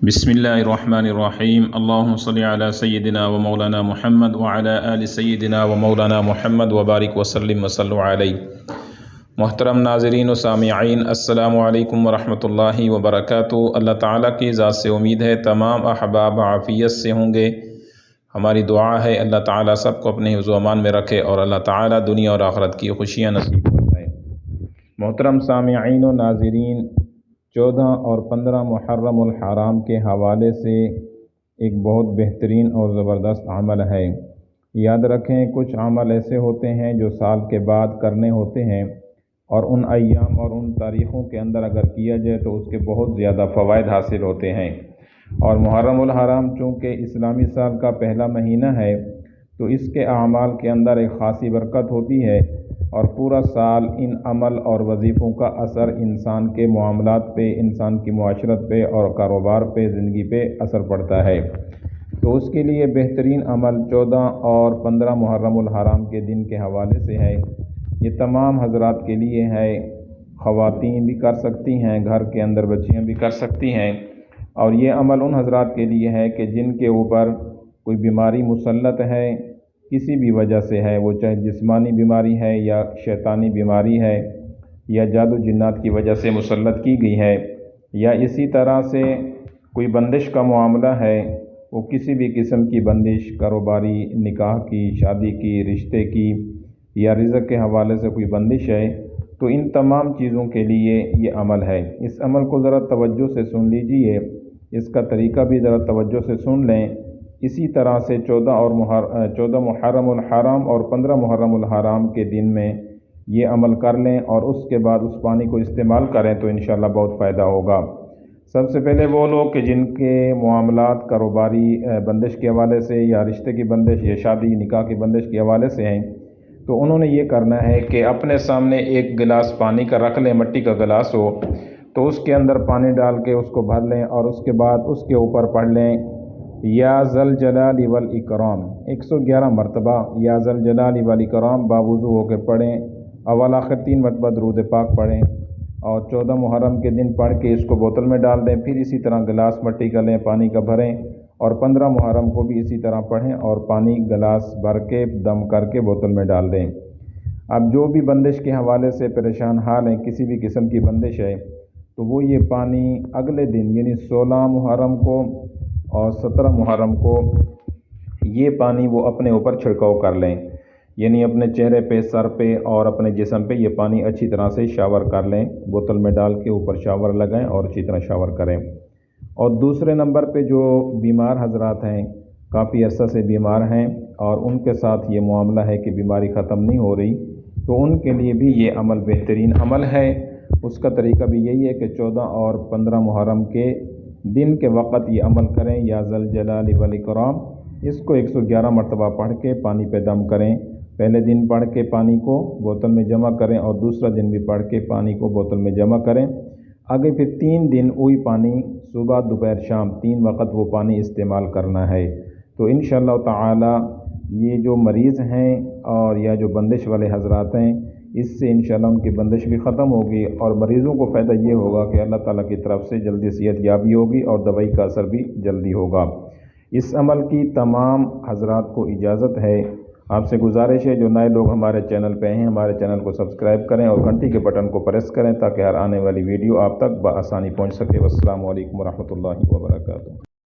بسم اللہ الرحمن الرحیم اللہم صلی علی سیدنا و مولانا محمد وعلی آل سیدنا و مولانا محمد وبارک وسلم وصلو علیہ۔ محترم ناظرین و سامعین، السلام علیکم ورحمۃ اللہ وبرکاتہ۔ اللہ تعالیٰ کی ذات سے امید ہے تمام احباب عافیت سے ہوں گے۔ ہماری دعا ہے اللہ تعالیٰ سب کو اپنے حفظ و امان میں رکھے اور اللہ تعالیٰ دنیا اور آخرت کی خوشیاں نصیب فرمائے۔ محترم سامعین و ناظرین، 14 اور 15 محرم الحرام کے حوالے سے ایک بہت بہترین اور زبردست عمل ہے۔ یاد رکھیں، کچھ عمل ایسے ہوتے ہیں جو سال کے بعد کرنے ہوتے ہیں، اور ان ایام اور ان تاریخوں کے اندر اگر کیا جائے تو اس کے بہت زیادہ فوائد حاصل ہوتے ہیں۔ اور محرم الحرام چونکہ اسلامی سال کا پہلا مہینہ ہے تو اس کے اعمال کے اندر ایک خاصی برکت ہوتی ہے، اور پورا سال ان عمل اور وظیفوں کا اثر انسان کے معاملات پہ، انسان کی معاشرت پہ اور کاروبار پہ، زندگی پہ اثر پڑتا ہے۔ تو اس کے لیے بہترین عمل 14 اور 15 محرم الحرام کے دن کے حوالے سے ہے۔ یہ تمام حضرات کے لیے ہے، خواتین بھی کر سکتی ہیں، گھر کے اندر بچیاں بھی کر سکتی ہیں، اور یہ عمل ان حضرات کے لیے ہے کہ جن کے اوپر کوئی بیماری مسلط ہے، کسی بھی وجہ سے ہے، وہ چاہے جسمانی بیماری ہے یا شیطانی بیماری ہے یا جادو جنات کی وجہ سے مسلط کی گئی ہے، یا اسی طرح سے کوئی بندش کا معاملہ ہے، وہ کسی بھی قسم کی بندش، کاروباری، نکاح کی، شادی کی، رشتے کی یا رزق کے حوالے سے کوئی بندش ہے، تو ان تمام چیزوں کے لیے یہ عمل ہے۔ اس عمل کو ذرا توجہ سے سن لیجئے، اس کا طریقہ بھی ذرا توجہ سے سن لیں۔ اسی طرح سے 14 محرم الحرام اور 15 محرم الحرام کے دن میں یہ عمل کر لیں، اور اس کے بعد اس پانی کو استعمال کریں تو انشاءاللہ بہت فائدہ ہوگا۔ سب سے پہلے وہ لوگ کہ جن کے معاملات کاروباری بندش کے حوالے سے یا رشتے کی بندش یا شادی نکاح کی بندش کے حوالے سے ہیں، تو انہوں نے یہ کرنا ہے کہ اپنے سامنے ایک گلاس پانی کا رکھ لیں، مٹی کا گلاس ہو تو اس کے اندر پانی ڈال کے اس کو بھر لیں، اور اس کے بعد اس کے اوپر پڑھ لیں یا ذل جلال والاکرام 111 مرتبہ، یا ذل جلال والاکرام باوضو ہو کے پڑھیں، اول آخر 3 مرتبہ درود پاک پڑھیں، اور 14 محرم کے دن پڑھ کے اس کو بوتل میں ڈال دیں۔ پھر اسی طرح گلاس مٹی کا لیں، پانی کا بھریں، اور 15 محرم کو بھی اسی طرح پڑھیں اور پانی گلاس بھر کے دم کر کے بوتل میں ڈال دیں۔ اب جو بھی بندش کے حوالے سے پریشان حال ہیں، کسی بھی قسم کی بندش ہے، تو وہ یہ پانی اگلے دن یعنی 16 محرم کو اور 17 محرم کو یہ پانی وہ اپنے اوپر چھڑکاؤ کر لیں، یعنی اپنے چہرے پہ، سر پہ اور اپنے جسم پہ یہ پانی اچھی طرح سے شاور کر لیں، بوتل میں ڈال کے اوپر شاور لگائیں اور اچھی طرح شاور کریں۔ اور دوسرے نمبر پہ جو بیمار حضرات ہیں، کافی عرصہ سے بیمار ہیں اور ان کے ساتھ یہ معاملہ ہے کہ بیماری ختم نہیں ہو رہی، تو ان کے لیے بھی یہ عمل بہترین عمل ہے۔ اس کا طریقہ بھی یہی ہے کہ 14 اور 15 محرم کے دن کے وقت یہ عمل کریں، یا ذل جلال والاکرام، اس کو 111 مرتبہ پڑھ کے پانی پہ دم کریں۔ پہلے دن پڑھ کے پانی کو بوتل میں جمع کریں، اور دوسرا دن بھی پڑھ کے پانی کو بوتل میں جمع کریں۔ آگے پھر 3 دن وہی پانی صبح، دوپہر، شام 3 وقت وہ پانی استعمال کرنا ہے۔ تو انشاءاللہ تعالی یہ جو مریض ہیں اور یا جو بندش والے حضرات ہیں، اس سے انشاءاللہ ان کی بندش بھی ختم ہوگی، اور مریضوں کو فائدہ یہ ہوگا کہ اللہ تعالیٰ کی طرف سے جلدی صحت یابی ہوگی اور دوائی کا اثر بھی جلدی ہوگا۔ اس عمل کی تمام حضرات کو اجازت ہے۔ آپ سے گزارش ہے جو نئے لوگ ہمارے چینل پہ ہیں، ہمارے چینل کو سبسکرائب کریں اور گھنٹی کے بٹن کو پریس کریں تاکہ ہر آنے والی ویڈیو آپ تک بآسانی پہنچ سکے۔ والسلام علیکم ورحمۃ اللہ وبرکاتہ۔